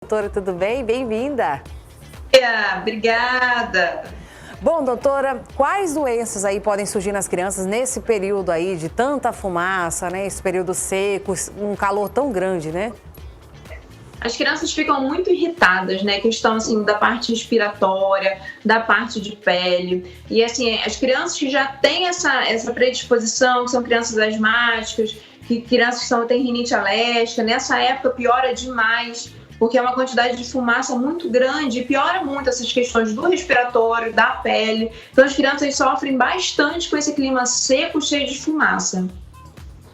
Doutora, tudo bem? Bem-vinda! Obrigada! Bom, doutora, quais doenças aí podem surgir nas crianças nesse período aí de tanta fumaça, né? Esse período seco, um calor tão grande, né? As crianças ficam muito irritadas, né? Questão, assim, da parte respiratória, da parte de pele. E, assim, as crianças que já têm essa predisposição, que são crianças asmáticas, crianças que têm rinite alérgica, nessa época piora demais, porque é uma quantidade de fumaça muito grande e piora muito essas questões do respiratório, da pele. Então, as crianças sofrem bastante com esse clima seco, cheio de fumaça.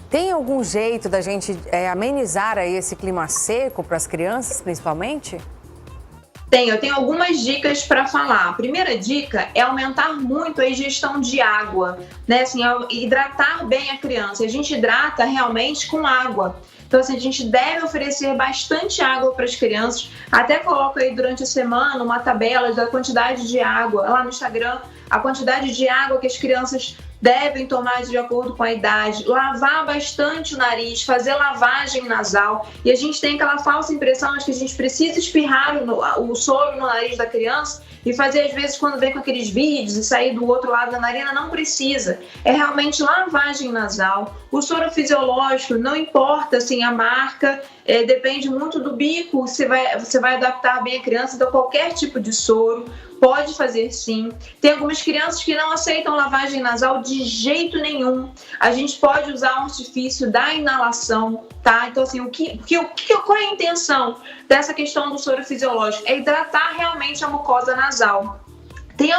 Tem algum jeito da gente amenizar aí esse clima seco para as crianças, principalmente? Eu tenho algumas dicas para falar. A primeira dica é aumentar muito a ingestão de água, né? Assim, hidratar bem a criança. A gente hidrata realmente com água. Então, assim, a gente deve oferecer bastante água para as crianças. Até coloco aí durante a semana uma tabela da quantidade de água, lá no Instagram, a quantidade de água que as crianças devem tomar de acordo com a idade, lavar bastante o nariz, fazer lavagem nasal. E a gente tem aquela falsa impressão de que a gente precisa espirrar o soro no nariz da criança e fazer, às vezes, quando vem com aqueles vídeos e sair do outro lado da narina, não precisa. É realmente lavagem nasal. O soro fisiológico, não importa assim, a marca, depende muito do bico, você vai adaptar bem a criança, então qualquer tipo de soro pode fazer sim. Tem algumas crianças que não aceitam lavagem nasal de jeito nenhum. A gente pode usar um artifício da inalação, tá? Então, assim, qual é a intenção dessa questão do soro fisiológico? É hidratar realmente a mucosa nasal. Tem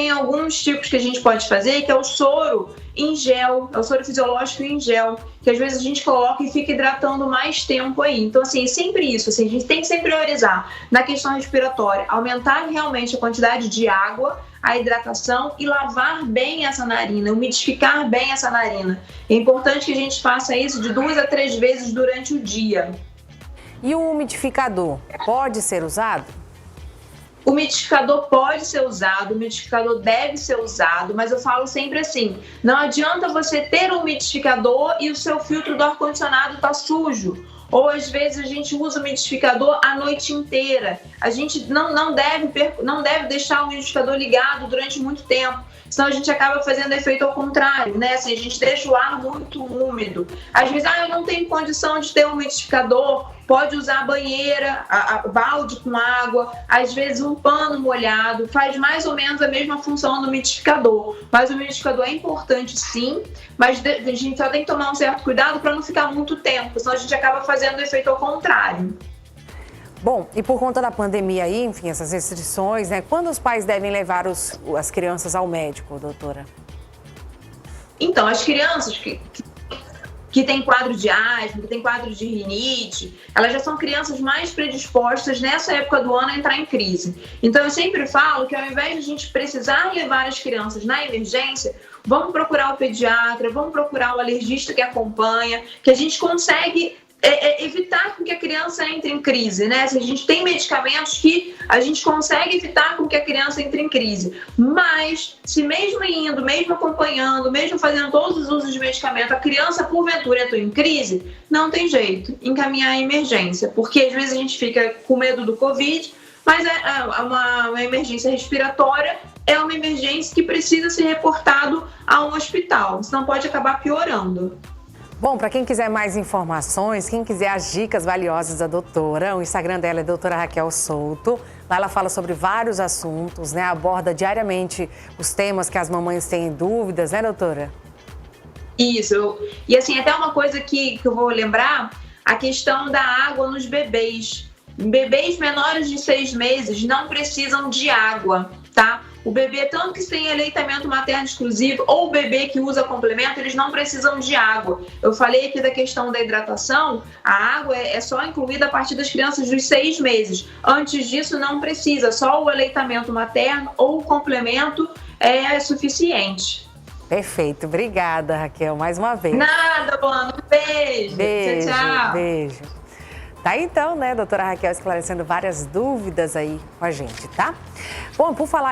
alguns tipos que a gente pode fazer, que é o soro em gel, é o soro fisiológico em gel, que às vezes a gente coloca e fica hidratando mais tempo aí. Então, assim, é sempre isso, assim, a gente tem que sempre priorizar na questão respiratória, aumentar realmente a quantidade de água, a hidratação e lavar bem essa narina, umidificar bem essa narina. É importante que a gente faça isso de 2 a 3 vezes durante o dia. E o umidificador pode ser usado? O umidificador pode ser usado, o umidificador deve ser usado, mas eu falo sempre assim, não adianta você ter um umidificador e o seu filtro do ar-condicionado tá sujo. Ou às vezes a gente usa o umidificador a noite inteira. A gente não deve deixar o umidificador ligado durante muito tempo, senão a gente acaba fazendo efeito ao contrário, né? Assim, a gente deixa o ar muito úmido. Às vezes, eu não tenho condição de ter um umidificador, pode usar a banheira, balde com água, às vezes um pano molhado, faz mais ou menos a mesma função do umidificador. Mas o umidificador é importante sim, mas a gente só tem que tomar um certo cuidado para não ficar muito tempo, senão a gente acaba fazendo o efeito ao contrário. Bom, e por conta da pandemia aí, enfim, essas restrições, né? Quando os pais devem levar as crianças ao médico, doutora? Então, as crianças que têm quadro de asma, que têm quadro de rinite, elas já são crianças mais predispostas nessa época do ano a entrar em crise. Então, eu sempre falo que ao invés de a gente precisar levar as crianças na emergência, vamos procurar o pediatra, vamos procurar o alergista que acompanha, que a gente consegue evitar com que a criança entre em crise, né? Se a gente tem medicamentos que a gente consegue evitar com que a criança entre em crise. Mas, se mesmo indo, mesmo acompanhando, mesmo fazendo todos os usos de medicamento, a criança, porventura, entrou em crise, não tem jeito, encaminhar a emergência. Porque, às vezes, a gente fica com medo do Covid, mas uma emergência respiratória é uma emergência que precisa ser reportado a um hospital, senão pode acabar piorando. Bom, para quem quiser mais informações, quem quiser as dicas valiosas da doutora, o Instagram dela é doutora Raquel Souto. Lá ela fala sobre vários assuntos, né? Aborda diariamente os temas que as mamães têm dúvidas, né, doutora? Isso. E assim, até uma coisa que eu vou lembrar, a questão da água nos bebês. Bebês menores de 6 meses não precisam de água, tá? O bebê, tanto que tem aleitamento materno exclusivo ou o bebê que usa complemento, eles não precisam de água. Eu falei aqui da questão da hidratação, a água é só incluída a partir das crianças dos 6 meses. Antes disso não precisa, só o aleitamento materno ou o complemento é suficiente. Perfeito, obrigada, Raquel, mais uma vez. Nada, Luana, um beijo. Beijo, tchau. Beijo. Tá então, né, doutora Raquel esclarecendo várias dúvidas aí com a gente, tá? Bom, por falar